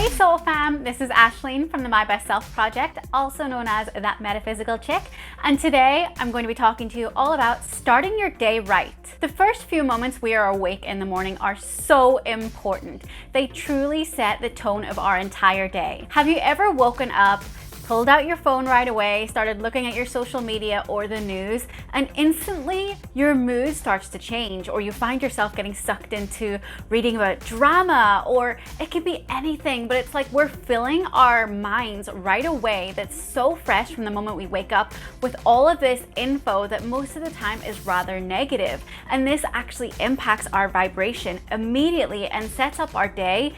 Hey Soul Fam, this is Ashleen from the My Best Self Project, also known as That Metaphysical Chick, and today I'm going to be talking to you all about starting your day right. The first few moments we are awake in the morning are so important. They truly set the tone of our entire day. Have you ever woken up, pulled out your phone right away, started looking at your social media or the news, and instantly your mood starts to change, or you find yourself getting sucked into reading about drama, or it could be anything, but it's like we're filling our minds right away that's so fresh from the moment we wake up with all of this info that most of the time is rather negative. And this actually impacts our vibration immediately and sets up our day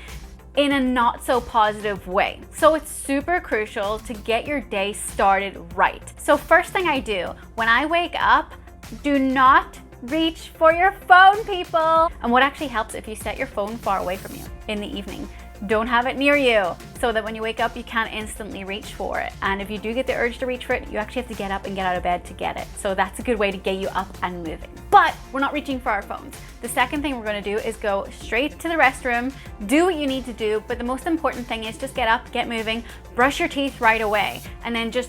in a not so positive way. So it's super crucial to get your day started right. So first thing I do when I wake up, do not reach for your phone, people. And what actually helps if you set your phone far away from you in the evening. Don't have it near you so that when you wake up, you can't instantly reach for it. And if you do get the urge to reach for it, you actually have to get up and get out of bed to get it. So that's a good way to get you up and moving. But we're not reaching for our phones. The second thing we're gonna do is go straight to the restroom, do what you need to do, but the most important thing is just get up, get moving, brush your teeth right away, and then just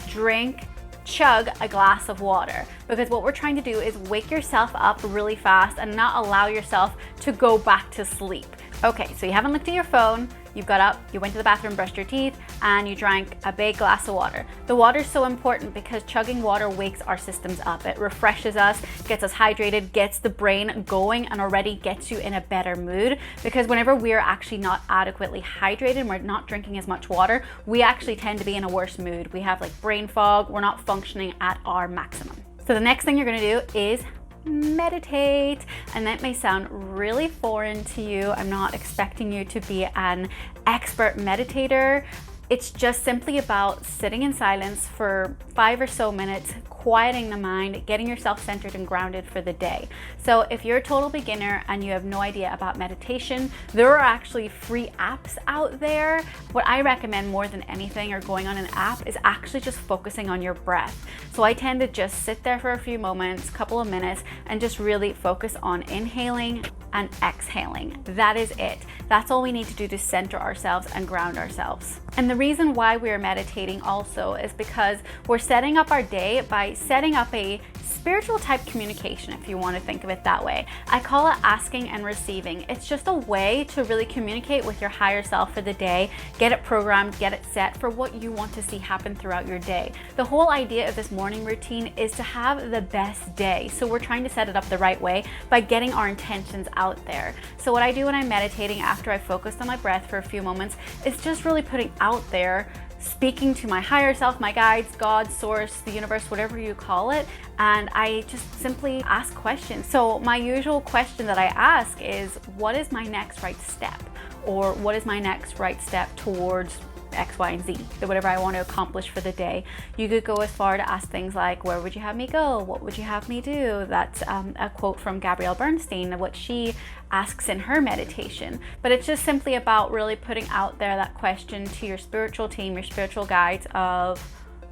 chug a glass of water, because what we're trying to do is wake yourself up really fast and not allow yourself to go back to sleep. Okay, so you haven't looked at your phone, you've got up, you went to the bathroom, brushed your teeth, and you drank a big glass of water. The water is so important because chugging water wakes our systems up. It refreshes us, gets us hydrated, gets the brain going, and already gets you in a better mood, because whenever we're actually not adequately hydrated and we're not drinking as much water, we actually tend to be in a worse mood. We have like brain fog, we're not functioning at our maximum. So the next thing you're gonna do is meditate, and that may sound really foreign to you. I'm not expecting you to be an expert meditator. It's just simply about sitting in silence for 5 or so minutes, quieting the mind, getting yourself centered and grounded for the day. So if you're a total beginner and you have no idea about meditation, there are actually free apps out there. What I recommend more than anything or going on an app is actually just focusing on your breath. So I tend to just sit there for a few moments, couple of minutes, and just really focus on inhaling and exhaling. That is it. That's all we need to do to center ourselves and ground ourselves. And the reason why we're meditating also is because we're setting up our day by setting up a spiritual type communication, if you want to think of it that way. I call it asking and receiving. It's just a way to really communicate with your higher self for the day, get it programmed, get it set for what you want to see happen throughout your day. The whole idea of this morning routine is to have the best day. So we're trying to set it up the right way by getting our intentions out there. So what I do when I'm meditating after I focused on my breath for a few moments is just really putting out there, speaking to my higher self, my guides, God, source, the universe, whatever you call it, and I just simply ask questions. So my usual question that I ask is, what is my next right step? Or what is my next right step towards X, Y, and Z, whatever I want to accomplish for the day. You could go as far to ask things like, where would you have me go? What would you have me do? That's a quote from Gabrielle Bernstein, what she asks in her meditation. But it's just simply about really putting out there that question to your spiritual team, your spiritual guides of,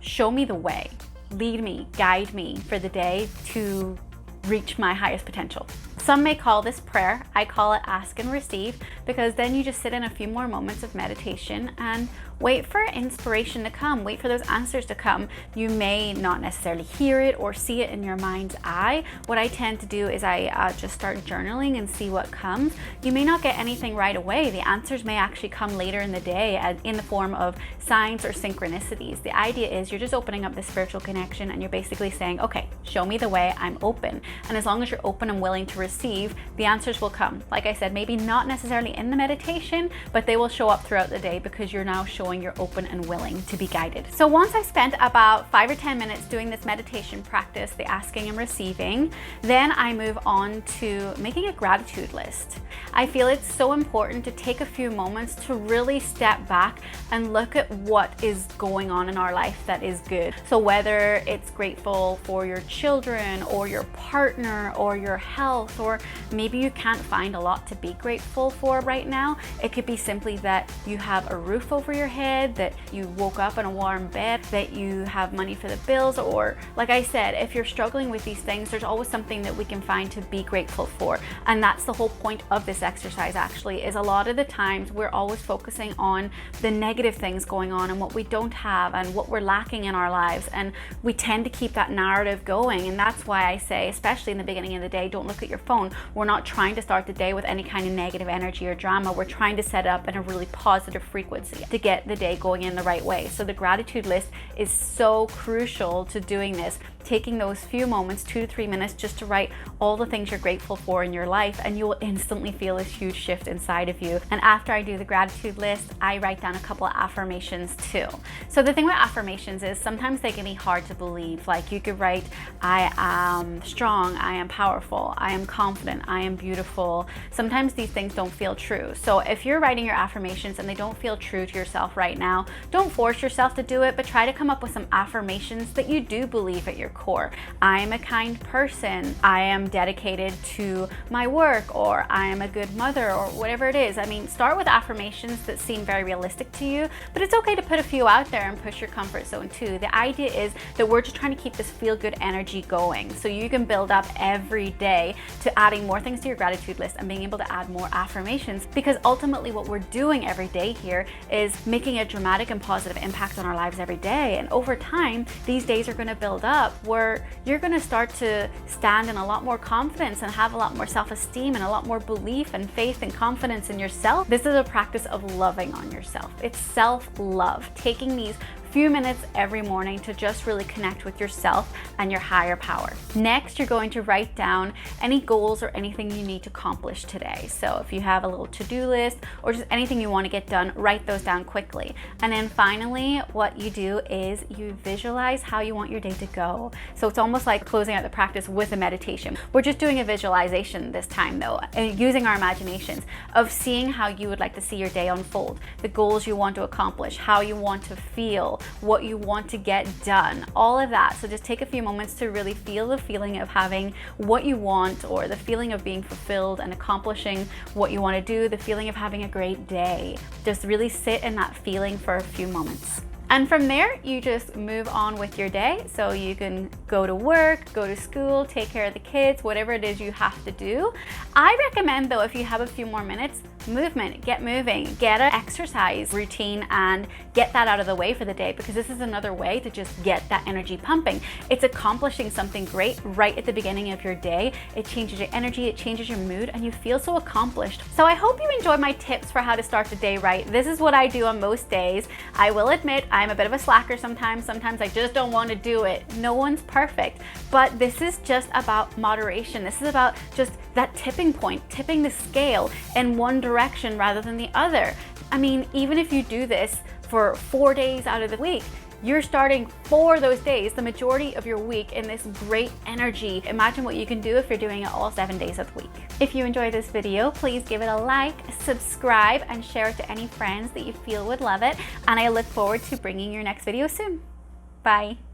show me the way, lead me, guide me for the day to reach my highest potential. Some may call this prayer. I call it ask and receive, because then you just sit in a few more moments of meditation and wait for inspiration to come, wait for those answers to come. You may not necessarily hear it or see it in your mind's eye. What I tend to do is I just start journaling and see what comes. You may not get anything right away. The answers may actually come later in the day in the form of signs or synchronicities. The idea is you're just opening up this spiritual connection and you're basically saying, okay, show me the way, I'm open. And as long as you're open and willing to receive, the answers will come. Like I said, maybe not necessarily in the meditation, but they will show up throughout the day because you're now showing you're open and willing to be guided. So once I spent about 5 or 10 minutes doing this meditation practice, the asking and receiving, then I move on to making a gratitude list. I feel it's so important to take a few moments to really step back and look at what is going on in our life that is good. So whether it's grateful for your children or your partner or your health or maybe you can't find a lot to be grateful for right now. It could be simply that you have a roof over your head, that you woke up in a warm bed, that you have money for the bills, or like I said, if you're struggling with these things, there's always something that we can find to be grateful for. And that's the whole point of this exercise actually, is a lot of the times we're always focusing on the negative things going on and what we don't have and what we're lacking in our lives, and we tend to keep that narrative going. And that's why I say, especially in the beginning of the day, don't look at your phone. We're not trying to start the day with any kind of negative energy or drama. We're trying to set it up in a really positive frequency to get the day going in the right way. So the gratitude list is so crucial to doing this, taking those few moments, 2 to 3 minutes, just to write all the things you're grateful for in your life, and you will instantly feel this huge shift inside of you. And after I do the gratitude list, I write down a couple of affirmations too. So the thing with affirmations is sometimes they can be hard to believe. Like you could write, I am strong, I am powerful, I am confident, I am beautiful. Sometimes these things don't feel true. So if you're writing your affirmations and they don't feel true to yourself right now, don't force yourself to do it, but try to come up with some affirmations that you do believe at your core. I am a kind person, I am dedicated to my work, or I am a good mother, or whatever it is. I mean, start with affirmations that seem very realistic to you, but it's okay to put a few out there and push your comfort zone too. The idea is that we're just trying to keep this feel-good energy going, so you can build up every day to adding more things to your gratitude list and being able to add more affirmations, because ultimately what we're doing every day here is making a dramatic and positive impact on our lives every day. And over time, these days are going to build up where you're going to start to stand in a lot more confidence and have a lot more self-esteem and a lot more belief and faith and confidence in yourself. This is a practice of loving on yourself. It's self-love, taking these few minutes every morning to just really connect with yourself and your higher power. Next, you're going to write down any goals or anything you need to accomplish today. So if you have a little to-do list or just anything you want to get done, write those down quickly. And then finally, what you do is you visualize how you want your day to go. So it's almost like closing out the practice with a meditation. We're just doing a visualization this time though, and using our imaginations of seeing how you would like to see your day unfold, the goals you want to accomplish, how you want to feel, what you want to get done, all of that. So just take a few moments to really feel the feeling of having what you want, or the feeling of being fulfilled and accomplishing what you want to do, the feeling of having a great day. Just really sit in that feeling for a few moments. And from there, you just move on with your day. So you can go to work, go to school, take care of the kids, whatever it is you have to do. I recommend though, if you have a few more minutes, movement, get moving, get an exercise routine and get that out of the way for the day, because this is another way to just get that energy pumping. It's accomplishing something great right at the beginning of your day. It changes your energy, it changes your mood, and you feel so accomplished. So I hope you enjoyed my tips for how to start the day right. This is what I do on most days. I will admit I'm a bit of a slacker sometimes. Sometimes I just don't want to do it. No one's perfect, but this is just about moderation. This is about just that tipping point, tipping the scale in one direction rather than the other. I mean, even if you do this for 4 days out of the week, you're starting 4 of those days, the majority of your week, in this great energy. Imagine what you can do if you're doing it all 7 days of the week. If you enjoyed this video, please give it a like, subscribe, and share it to any friends that you feel would love it. And I look forward to bringing your next video soon. Bye.